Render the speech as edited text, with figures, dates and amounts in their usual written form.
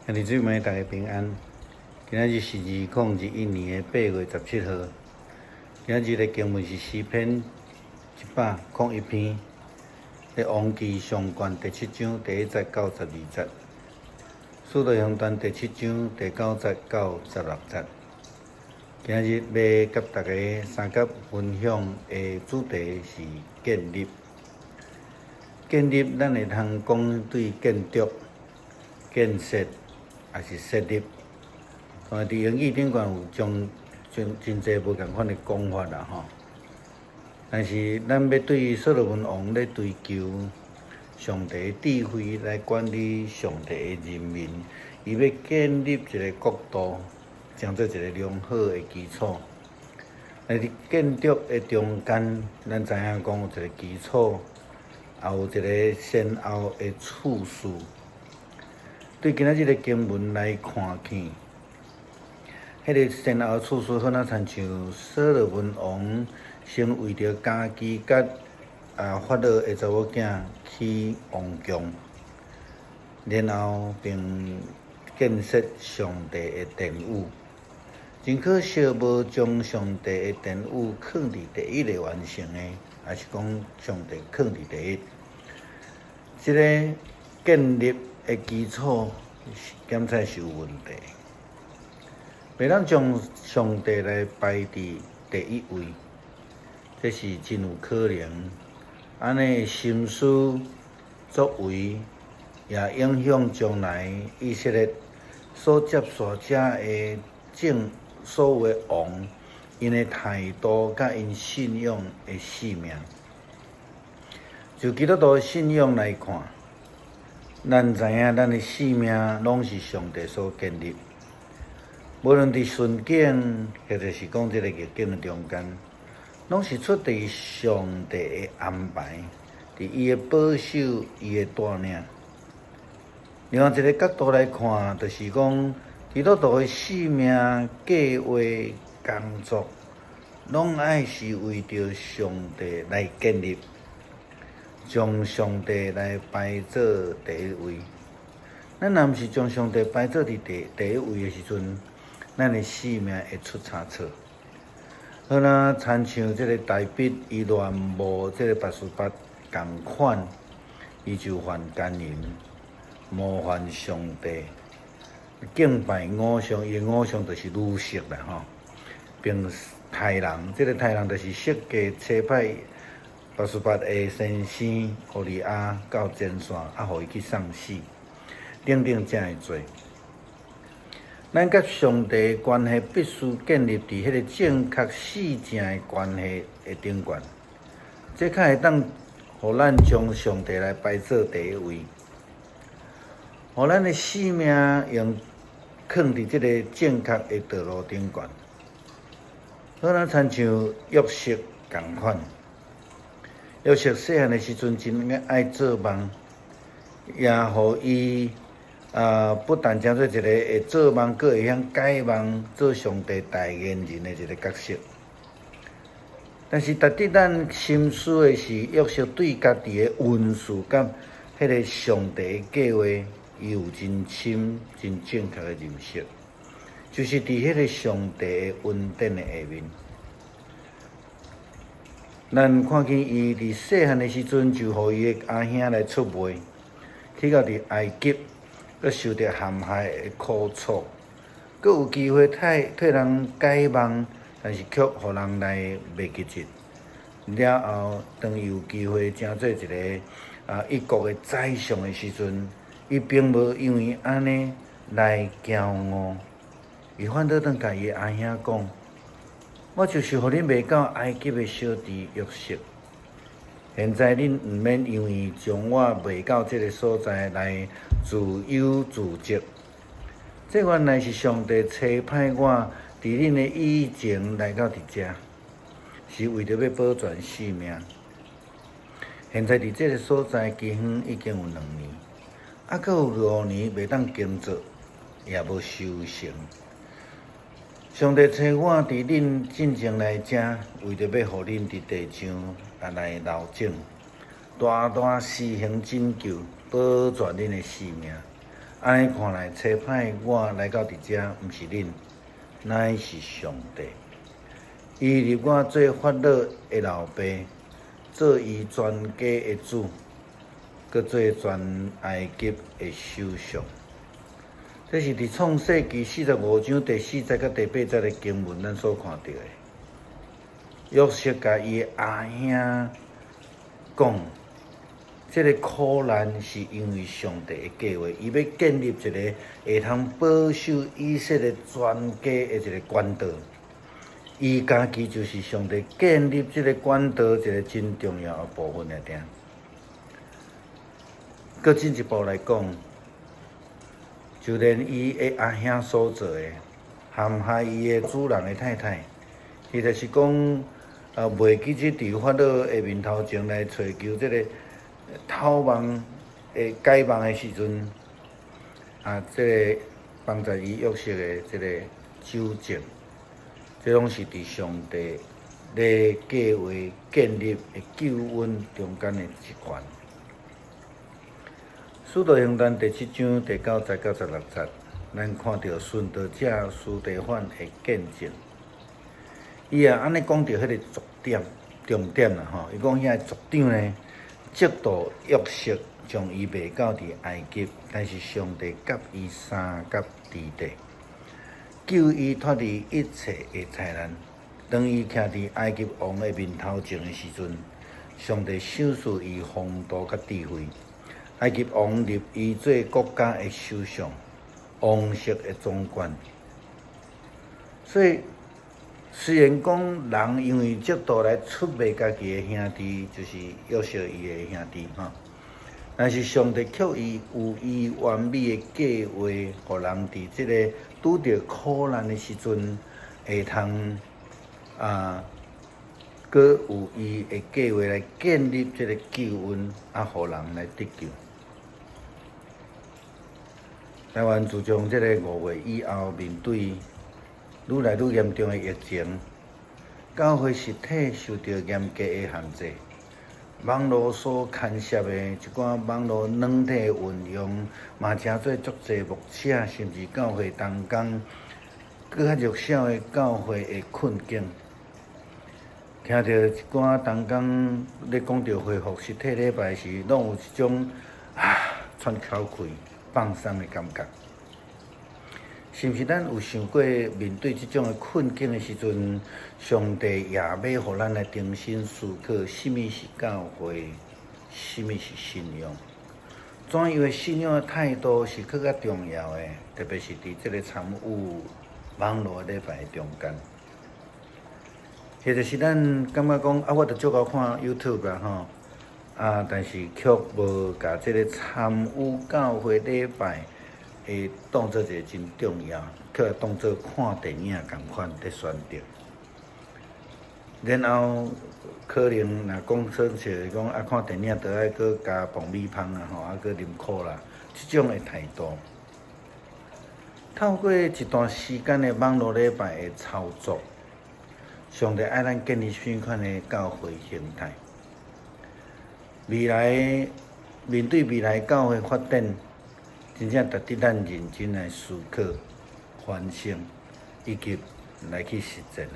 兄弟姊妹，大家平安。今仔日是2021年8月17号。今仔日的经文是诗篇101篇，王记上卷第7章第1节到12节，使徒行传第7章第9节到16节。今日要甲大家三角分享的主题是建立。建立，咱会通讲对建筑、建设，也是设立。伫英语顶悬有真侪无共款的讲法啦吼。但是咱要对所罗门王咧追求上帝智慧来管理上帝的人民，伊要建立一个国度，将做一个良好的基础。伫建筑的中间，咱知影讲有一个基础，也有一个先后的次序。对今仔日的经文来看去，迄个先后次序好像亲像所罗门王先为着家己甲法老的查某囝起王宫，然后并建设上帝的殿宇。真可惜，无将上帝的殿宇放伫第一个完成的，还是讲上帝放伫第一。这个建立的基础检测是有问题，袂当将上帝来排伫第一位，这是真有可能。安尼心思作为，也影响将来以色列所接受者的所有的王，因的态度甲因信仰的性命。就基督徒的信仰来看，咱知影咱的性命拢是上帝所建立，无论伫顺境，或者是讲这个逆境的中间，拢是出自上帝的安排，伫伊的保守、伊的带领。另外一个角度来看，就是讲基督徒的性命、计划、工作，拢爱是为着上帝来建立。将上帝来排做第一位，咱若毋是将上帝排做伫第一位的时阵，咱的性命会出差错。好啦，亲像这个大笔伊乱无这个拔示巴共款，伊就犯奸淫，冒犯上帝，敬拜偶像，伊的偶像就是女色啦吼，并杀人，这个杀人就是设计差派。拔示巴的先生乌利亚到前线，互伊去送死，等等这样做。咱甲上帝的关系必须建立伫迄个正确死正的关系的顶悬，这才会当互咱将上帝来排做第一位，互咱的性命用放伫这个正确的道路顶悬。好像亲像约瑟共款。约瑟细汉的时阵真爱做梦，也互伊不但将做一个会做梦，阁会晓解梦，做上帝代言人的一个角色。但是值得咱深思的是，约瑟对家己的运势甲迄个上帝的计划，伊有真深、真正确的认识，就是伫迄个上帝的恩典的下面。咱看见伊伫细汉的时阵，就互伊的阿兄来出卖，去到伫埃及，佮受着陷害的苦楚，佮有机会替人解梦，但是却互人来袂记住。了后，当伊有机会成做一个一国的宰相的时阵，伊并无因为安尼来骄傲，伊反倒当甲伊阿兄讲。我就是互恁卖到埃及的小弟约瑟，现在恁毋免因为将我卖到这个所在来自忧自责。这原来是上帝差派我伫恁的以前来到伫遮，是为着要保全性命。现在伫这个所在期远已经有2年，阁有5年袂当工作，也无收成。上帝找我伫恁进前来遮，为着要互恁伫地上来留种，大大施行拯救，保全恁的性命。安尼看来，初歹我来到伫遮，毋是恁，乃是上帝。伊立我做法老的老爸，做伊全家的主，搁做全埃及的首相。这是伫创世纪45章第4节甲第8节的经文，咱所看到的。约瑟甲伊的阿兄讲，这个苦难是因为上帝的计划，伊要建立一个会通保守以色列全家的一个管道。伊家己就是上帝建立这个管道一个真重要的部分来听。搁进一步来讲，就连伊的阿兄所做的，陷害伊的主人的太太，伊就是讲，袂记即伫法老的面头前来找求这个逃亡的解梦的时阵，这个帮助伊约瑟的这个纠正，这拢是伫上帝咧计划建立的救恩中间的一环。使徒行传第7章第9节到16节，咱看到殉道者司提反的见证。伊安尼讲到迄个重点啦吼，伊讲遐族长呢，嫉妒约瑟，将伊卖到伫埃及，但是上帝给伊三甲之地，救伊脱离一切的灾难。当伊徛伫埃及王的面头前的时阵，上帝赏赐伊风度甲智慧。埃及王立伊做国家的首相，王室的总管。所以，虽然讲人因为嫉妒来出卖家己的兄弟，就是约瑟伊的兄弟吼，但是上帝却有伊完美的计划，互人伫即个拄着苦难的时阵，会通搁有伊的计划来建立即个救恩，互人来得救。台湾自从即个5月以后，面对愈来愈严重的疫情，教会实体受到严格的限制。网络所牵涉的一寡网络软体运用，嘛诚做足侪牧者，甚至教会同工，搁较弱小的教会的困境。听到一寡同工咧讲到恢复实体礼拜时，拢有一种喘口气、放松的感觉。是毋是咱有想过，面对即种的困境的时阵，上帝也要互咱来重新思考，什么是教会，什么是信仰？怎样的信仰的态度是更加重要的？特别是伫即个参与网络礼拜中间。或者是咱感觉讲我着足够看 YouTube 啦吼，但是却无甲即个参与教会礼拜会当做一个真重要，却当做看电影共款在选择。然后可能若讲说是讲看电影着爱搁加爆米香吼，搁啉可乐，即种的态度。透过一段时间的网络礼拜的操作，上帝爱咱建立什款的教会形态。未来面对未来教会发展，真正值得咱认真来思考、反省，以及来去实践的。